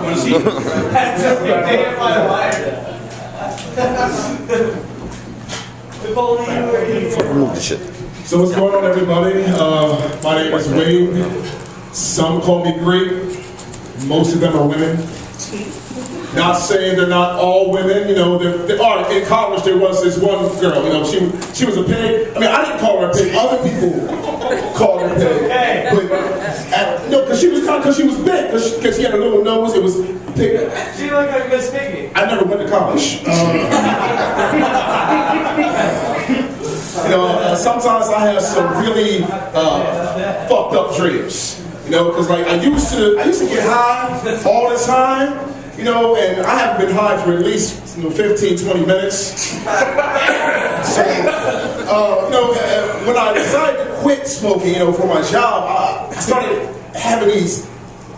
Remove the shit. So what's going on, everybody? My name is Wade. Some call me great. Most of them are women. Not saying they're not all women, you know. There are. In college, there was this one girl, you know. She was a pig. I mean, I didn't call her a pig. Other people called her a pig. But no, because she was big. Because she had a little nose. It was pig. She looked like Miss Piggy. I never went to college. You know, sometimes I have some really fucked up dreams. You know, because like I used to get high all the time. You know, and I haven't been high for at least 15, 20 minutes. So, you know, when I decided to quit smoking, you know, for my job, I started having these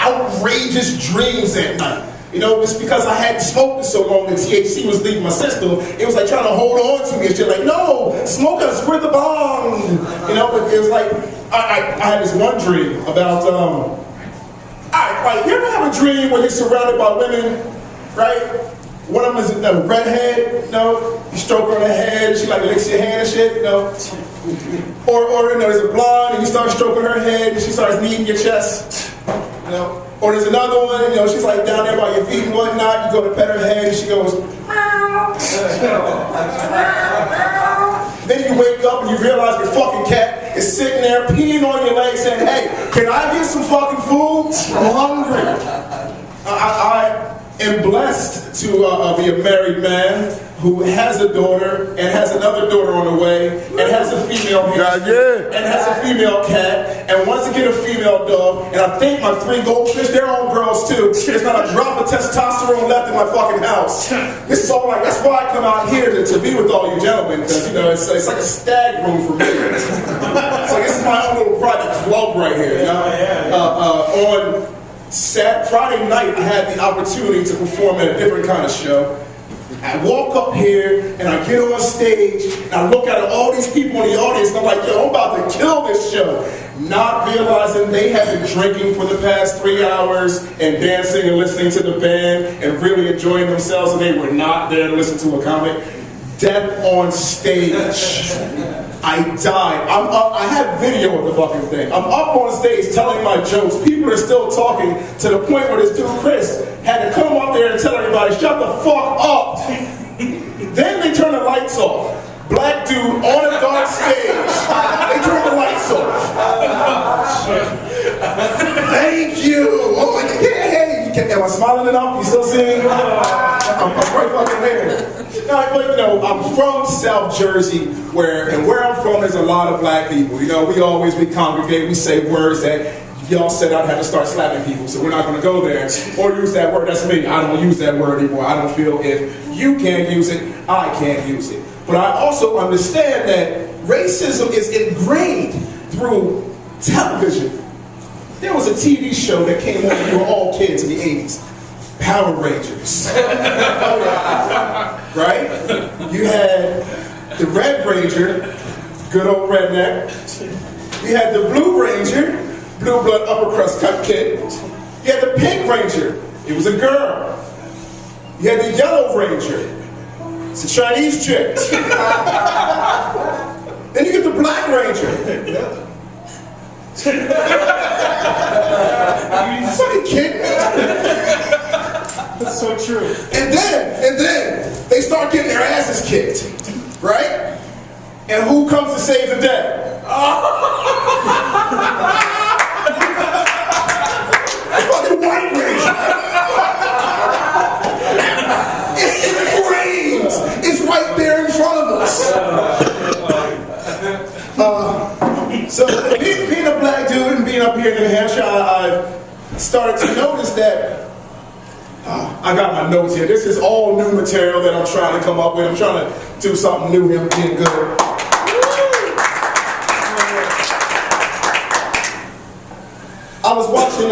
outrageous dreams at night. You know, just because I hadn't smoked in so long, the THC was leaving my system. It was like trying to hold on to me and shit. Like, no, smoke us, we're the bomb. You know, but it was like I had this one dream about. Like, you ever have a dream where you're surrounded by women, right? One of them is a redhead, you know, you stroke her on the head, she like licks your hand and shit, you know. Or you know, there's a blonde and you start stroking her head and she starts kneading your chest, you know. Or there's another one, you know, she's like down there by your feet and whatnot, you go to pet her head and she goes, meow. Then you wake up and you realize your fucking cat is sitting there peeing on your leg saying, hey, can I get some fucking food? I'm hungry. I am blessed to be a married man who has a daughter and has another daughter on the way and has a female hamster and has a female cat and wants to get a female dog, and I think my 3 goldfish, they're all girls too. There's not a drop of testosterone left in my fucking house. This is all like, that's why I come out here to be with all you gentlemen, because you know it's like a stag room for me. It's like this is my own little private club right here. You know? On Friday night, I had the opportunity to perform at a different kind of show. I walk up here and I get on stage and I look at all these people in the audience and I'm like, yo, I'm about to kill this show. Not realizing they have been drinking for the past 3 hours and dancing and listening to the band and really enjoying themselves, and they were not there to listen to a comic. Death on stage. I died. I'm up. I have video of the fucking thing. I'm up on stage telling my jokes. People are still talking to the point where this dude Chris had to come up there and tell everybody, shut the fuck up. Then they turn the lights off. Black dude on a dark stage. They turn the lights off. Thank you. Oh, hey, am I smiling enough? You still seeing? I'm right fucking there. But you know, I'm from South Jersey, where I'm from, there's a lot of black people. You know, we congregate, we say words that y'all said I'd have to start slapping people, so we're not going to go there or use that word. That's me. I don't use that word anymore. I don't feel if you can't use it, I can't use it. But I also understand that racism is ingrained through television. There was a TV show that came on when we were all kids in the 80s. Power Rangers. Right? You had the Red Ranger, good old redneck. You had the Blue Ranger, blue blood upper crust cut kid. You had the Pink Ranger, it was a girl. You had the Yellow Ranger, it's a Chinese chick. Then you get the Black Ranger. Are you fucking kidding me? That's so true. And then they start getting their asses kicked, right? And who comes to save the day? Fucking White Ranger. It's brains. It's right there in front of us. So being a black dude and being up here in New Hampshire, I've started to notice that I got my notes here. This is all new material that I'm trying to come up with. I'm trying to do something new here, being good. I was watching,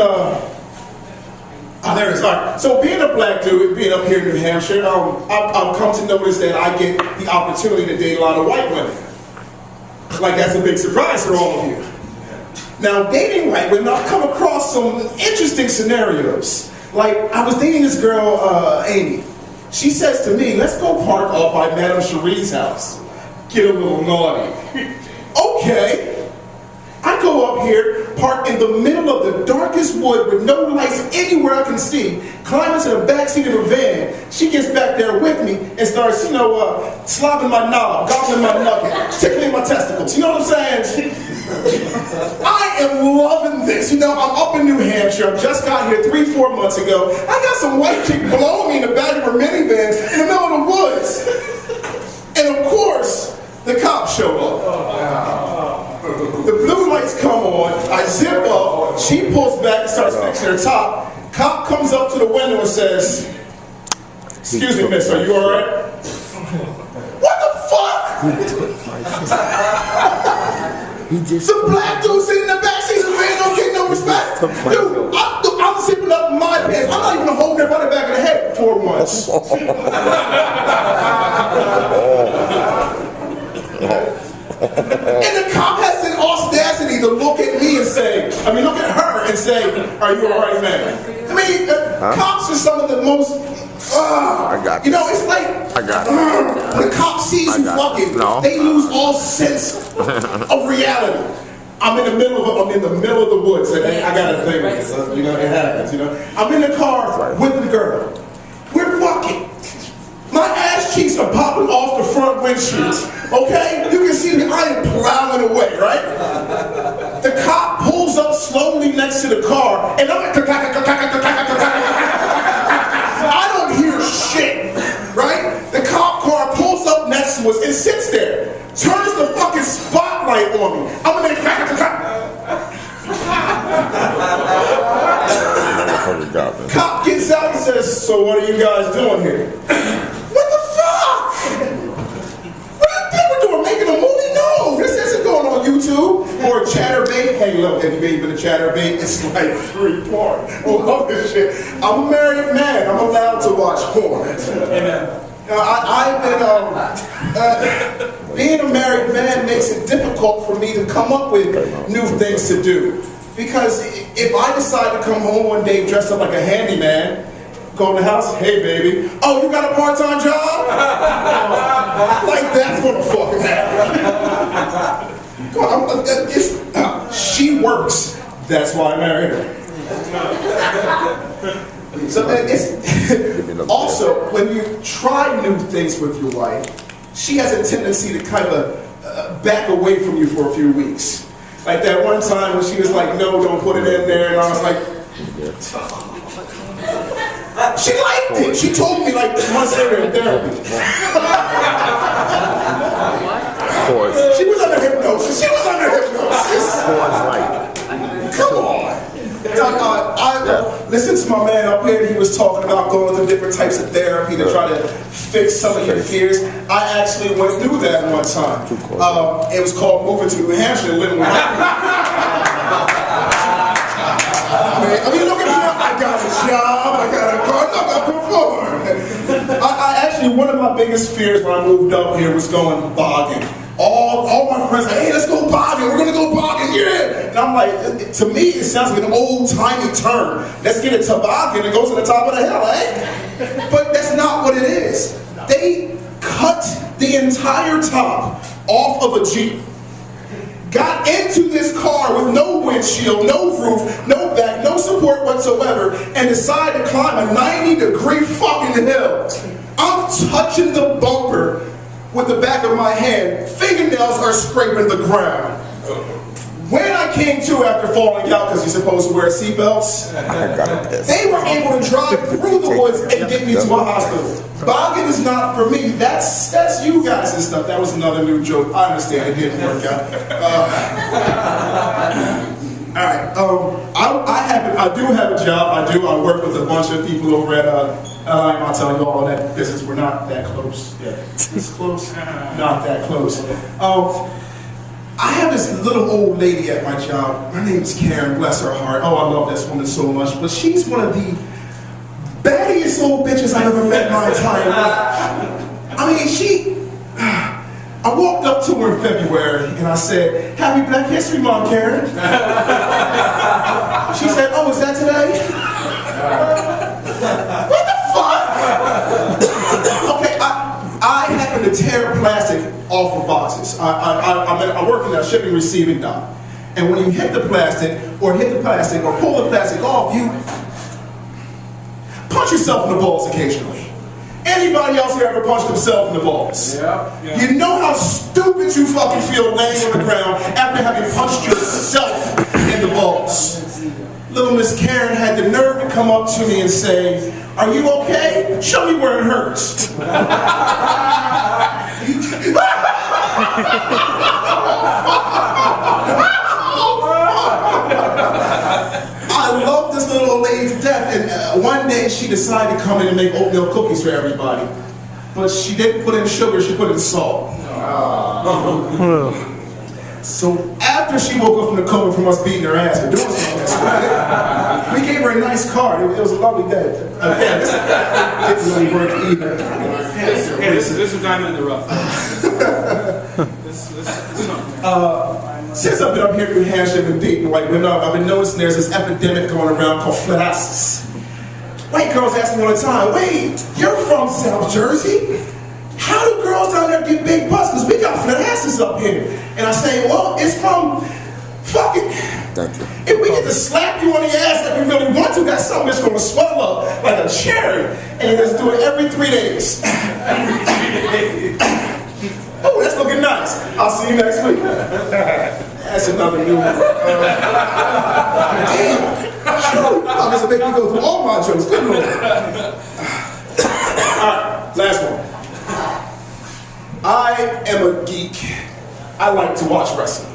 there it is. All right. So being a black dude, being up here in New Hampshire, I've come to notice that I get the opportunity to date a lot of white women. Like, that's a big surprise for all of you. Now, dating white women, I've come across some interesting scenarios. Like, I was dating this girl, Amy. She says to me, let's go park up by Madame Cherie's house. Get a little naughty. Okay. I go up here, park in the middle of the darkest wood with no lights anywhere I can see, climb into the backseat of her van. She gets back there with me and starts, slobbing my knob, gobbling my nugget, tickling my testicles. You know what I'm saying? I am loving this. I'm up in New Hampshire. I just got here 3-4 months ago. I got some white chick blowing me in the back of her minivan in the middle of the woods. And of course, the cops show up. The blue lights come on, I zip up, she pulls back and starts fixing her top. Cop comes up to the window and says, excuse me, miss, are you alright? What the fuck? The black dude sitting in the backseat of the van don't get no respect. Dude, I'm zipping up my pants. I'm not even holding her by the back of the head for once. And the cop has the audacity to look at me and say, look at her and say, are you alright, man? Cops are some of the most, I got this. It's like, I got it. the cop sees you fucking, they lose all sense of reality. I'm in the middle of the woods, and I got a thing with this, it happens, I'm in the car with the girl. We're fucking. My ass cheeks are popping off the front windshields, okay? You can see that I am plowing away, right? The cop pulls up slowly next to the car, and I'm like, I don't hear shit, right? The cop car pulls up next to us and sits there, turns the fucking spotlight on me. I'm like, cop gets out and says, so what are you guys doing here? What the fuck? What do you think we're doing? Making a movie? No, this isn't going on YouTube or Chatterbait. Hey, look, have you been to Chatterbait? It's like free porn. I love this shit. I'm a married man. I'm allowed to watch porn. Amen. Being a married man makes it difficult for me to come up with new things to do. Because if I decide to come home one day dressed up like a handyman, go in the house, hey baby, oh, you got a part-time job? Like that's gonna fucking happen. Come on, she works, that's why I married her. So also, when you try new things with your wife, she has a tendency to kind of back away from you for a few weeks. Like that one time when she was like, no, don't put it in there, and I was like, she liked it. She told me like months later in therapy. She was under hypnosis. Come on. I listened to my man up here. He was talking about going through different types of therapy to try to fix some of your fears. I actually went through that one time. It was called moving to New Hampshire, living with look at me. I got a job. I got a car. I perform. Actually, one of my biggest fears when I moved up here was going bogging. All my friends like, hey, let's go bogging. We're gonna go bogging, yeah. And I'm like, to me, it sounds like an old-timey term. Let's get a toboggan and go to the top of the hill, eh? But that's not what it is. They cut the entire top off of a Jeep, got into this car with no windshield, no roof, no back, no support whatsoever, and decided to climb a 90-degree fucking hill. I'm touching the bumper with the back of my hand. Fingernails are scraping the ground. When I came to after falling out, because you're supposed to wear seatbelts, they were able to drive through the woods and get me to a hospital. Bogging is not for me. That's you guys and stuff. That was another new joke. I understand it didn't work out. All right. I do have a job. I work with a bunch of people over at. I'm not telling you all that business. We're not that close. Yeah, it's close. Not that close. I have this little old lady at my job. Her name is Karen, bless her heart. Oh, I love this woman so much. But she's one of the baddest old bitches I've ever met in my entire life. I mean, I walked up to her in February and I said, Happy Black History Month, Karen. She said, oh, is that today? off of boxes. I work in a shipping receiving dock. And when you hit the plastic or pull the plastic off, you punch yourself in the balls occasionally. Anybody else here ever punched himself in the balls? Yeah. You know how stupid you fucking feel laying on the ground after having punched yourself in the balls. Little Miss Karen had the nerve to come up to me and say, "Are you okay? Show me where it hurts." I love this little old lady to death, and one day she decided to come in and make oatmeal cookies for everybody. But she didn't put in sugar, she put in salt. So after she woke up from the coma from us beating her ass for doing something, we gave her a nice card. It was a lovely day. Again, this didn't really work either. This is diamond in the rough. Since I've been up here in New Hampshire and dating white women, I've been noticing there's this epidemic going around called flatus. White girls ask me all the time, "Wait, you're from South Jersey? How do girls down there get big butts? Because we got flat asses up here." And I say, "Well, it's from fucking, Thank you. if we get to slap you on the ass like we really want to, that's something that's going to swell up like a cherry." And you just do it every 3 days. Oh, that's looking nice. I'll see you next week. That's another new one. Damn. Sure. I'm just making me go through all my jokes. Good Lord. Alright, last one. I am a geek. I like to watch wrestling.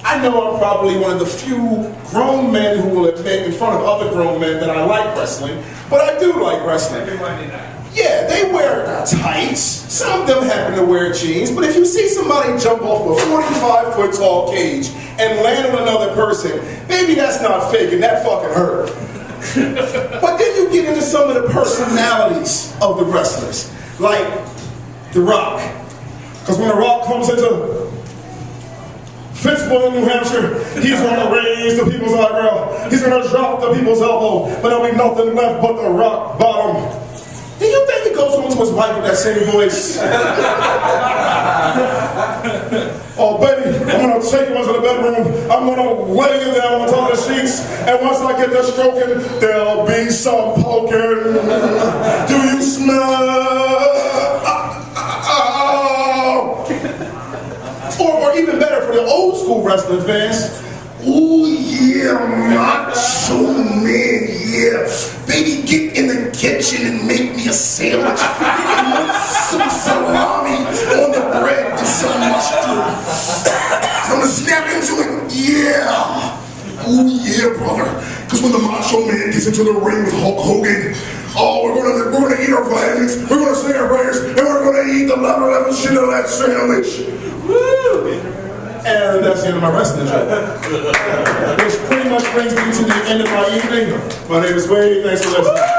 I know I'm probably one of the few grown men who will admit in front of other grown men that I like wrestling, but I do like wrestling. Yeah, they wear tights. Some of them happen to wear jeans, but if you see somebody jump off a 45-foot tall cage and land on another person, baby, that's not fake, and that fucking hurt. But then you get into some of the personalities of the wrestlers, like The Rock. Because when The Rock comes into Pittsburgh, New Hampshire, he's gonna raise the people's eyebrow. He's gonna drop the people's elbow, but there'll be nothing left but the rock bottom. Do you think he goes home to his wife with that same voice? "Oh, baby, I'm gonna take you into the bedroom. I'm gonna lay you down on top of the sheets, and once I get to stroking, there'll be some poking. Do you smell?" Or even better for the old school wrestling fans, "Ooh yeah, macho man, yeah. Baby, get in the kitchen and make me a sandwich. I want some salami on the bread and some mustard. I'm gonna snap into it, yeah. Ooh yeah, brother. Because when the macho man gets into the ring with Hulk Hogan, oh, we're gonna eat our vitamins, we're gonna sing our prayers, and we're gonna eat the level shit of that sandwich." Woo! And that's the end of my wrestling joke. Which pretty much brings me to the end of my evening. My name is Wade. Thanks for listening.